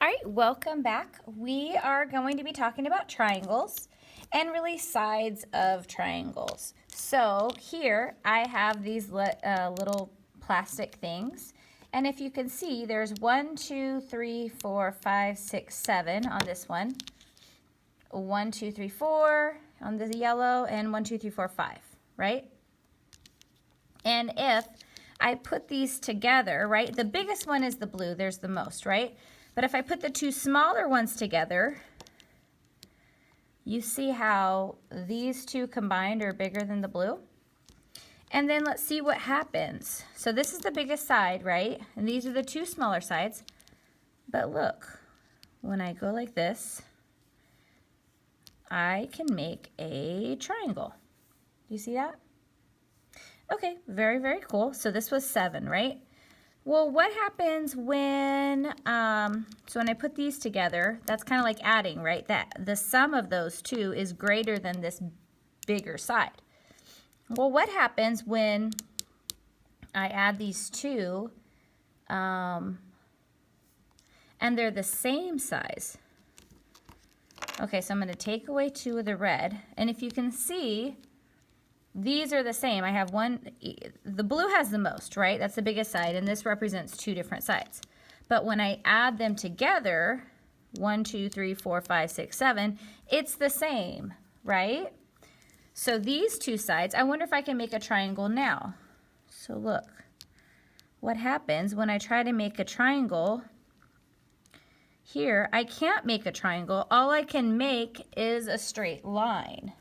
All right, welcome back. We are going to be talking about triangles and really sides of triangles. So here I have these little plastic things. And if you can see, there's 1, 2, 3, 4, 5, 6, 7 on this one. 1, 2, 3, 4 on the yellow, and 1, 2, 3, 4, 5, right? And if I put these together, right, the biggest one is the blue, there's the most, right? But if I put the two smaller ones together, you see how these two combined are bigger than the blue? And then let's see what happens. So this is the biggest side, right? And these are the two smaller sides. But look, when I go like this, I can make a triangle. Do you see that? Okay, very, very cool. So this was 7, right? Well, what happens when, so when I put these together, that's kind of like adding, right? That the sum of those two is greater than this bigger side. Well, what happens when I add these two, and they're the same size? Okay, so I'm going to take away 2 of the red, and if you can see, these are the same. I have one, the blue has the most, right? That's the biggest side, and this represents 2 different sides. But when I add them together, 1, 2, 3, 4, 5, 6, 7, it's the same, right? So these two sides, I wonder if I can make a triangle now. So look, what happens when I try to make a triangle here, I can't make a triangle. All I can make is a straight line.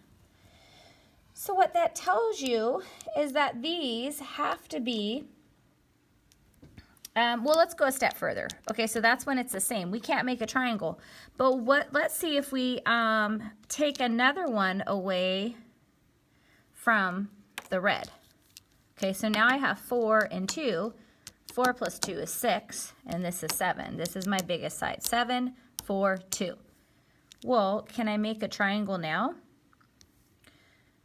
So what that tells you is that these have to be, well, let's go a step further. Okay, so that's when it's the same. We can't make a triangle. But let's see if we take another one away from the red. Okay, so now I have 4 and 2. 4 plus 2 is 6, and this is 7. This is my biggest side. 7, 4, 2. Well, can I make a triangle now?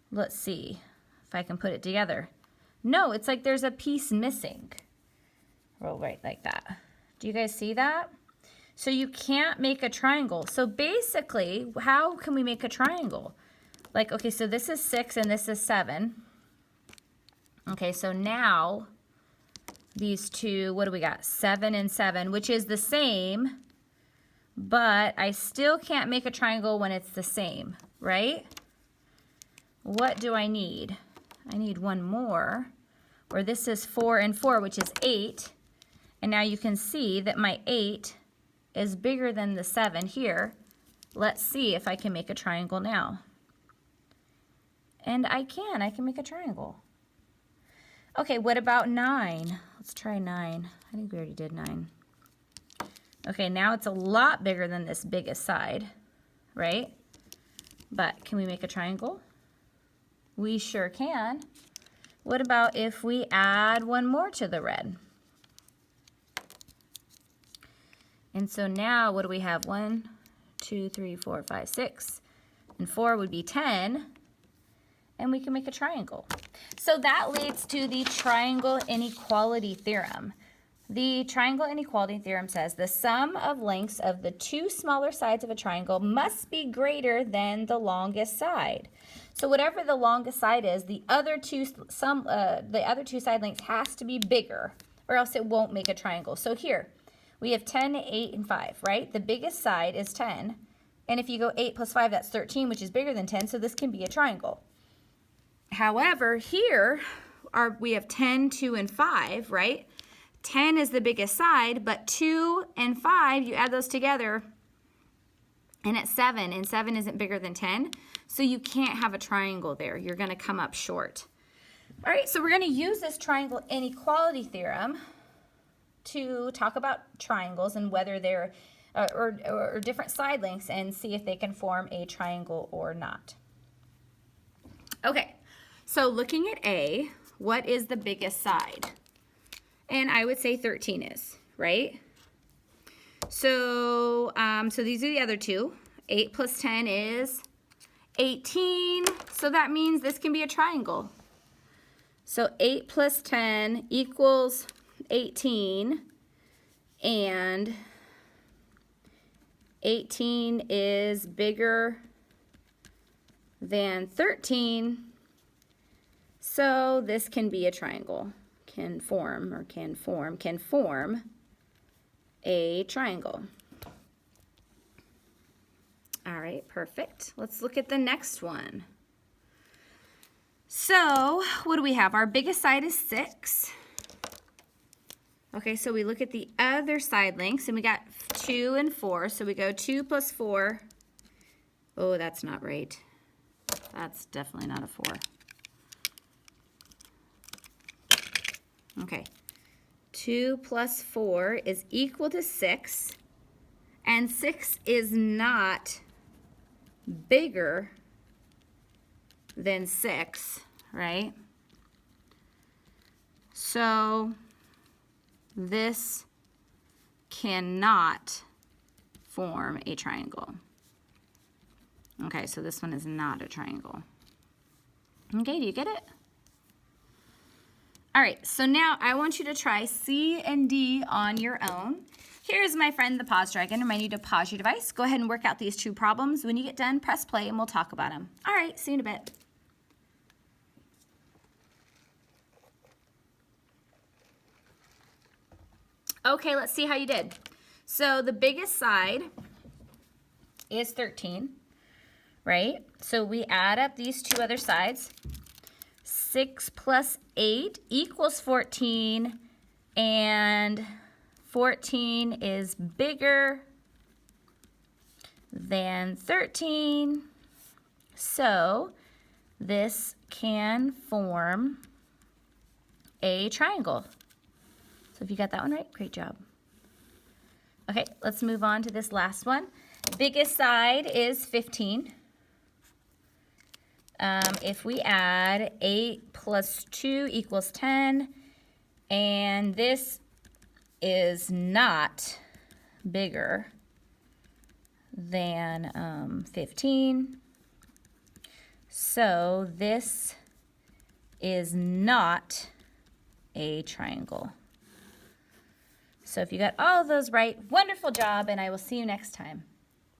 Let's see if I can put it together. No, it's like there's a piece missing. Roll right like that. Do you guys see that? So you can't make a triangle. So basically, how can we make a triangle? Like, okay, so this is 6 and this is 7. Okay, so now these two, what do we got? 7 and 7, which is the same, but I still can't make a triangle when it's the same, right? What do I need? I need one more, where this is 4 and 4, which is 8. And now you can see that my 8 is bigger than the 7 here. Let's see if I can make a triangle now. And I can make a triangle. Okay, what about 9? Let's try 9. I think we already did 9. Okay, now it's a lot bigger than this biggest side, right? But can we make a triangle? We sure can. What about if we add one more to the red? And so now what do we have? 1, 2, 3, 4, 5, 6. And 4 would be 10. And we can make a triangle. So that leads to the triangle inequality theorem. The triangle inequality theorem says the sum of lengths of the two smaller sides of a triangle must be greater than the longest side. So whatever the longest side is, the other two side lengths has to be bigger, or else it won't make a triangle. So here we have 10, 8, and 5, right? The biggest side is 10, and if you go 8 plus 5, that's 13, which is bigger than 10, so this can be a triangle. However, here we have 10, 2, and 5, right? 10 is the biggest side, but 2 and 5, you add those together, and it's 7, and 7 isn't bigger than 10, so you can't have a triangle there. You're going to come up short. All right, so we're going to use this triangle inequality theorem to talk about triangles and whether they're, or different side lengths, and see if they can form a triangle or not. Okay, so looking at A, what is the biggest side? And I would say 13 is, right? So, so these are the other two. 8 plus 10 is 18. So that means this can be a triangle. So 8 plus 10 equals 18. And 18 is bigger than 13, so this can be a triangle. Can form a triangle. All right, perfect. Let's look at the next one. So what do we have? Our biggest side is 6. Okay, so we look at the other side lengths, and we got 2 and 4. So we go 2 plus 4. Oh, that's not right. That's definitely not a 4. Okay, 2 plus 4 is equal to 6, and 6 is not bigger than 6, right? So this cannot form a triangle. Okay, so this one is not a triangle. Okay, do you get it? All right, so now I want you to try C and D on your own. Here's my friend the pause dragon. Remind you to pause your device. Go ahead and work out these 2 problems. When you get done, press play and we'll talk about them. All right, see you in a bit. Okay, let's see how you did. So the biggest side is 13, right? So we add up these 2 other sides. 6 plus 8 equals 14, and 14 is bigger than 13, so this can form a triangle. So if you got that one right, great job. Okay, let's move on to this last one. Biggest side is 15. If we add 8 plus 2 equals 10, and this is not bigger than 15, so this is not a triangle. So if you got all of those right, wonderful job, and I will see you next time.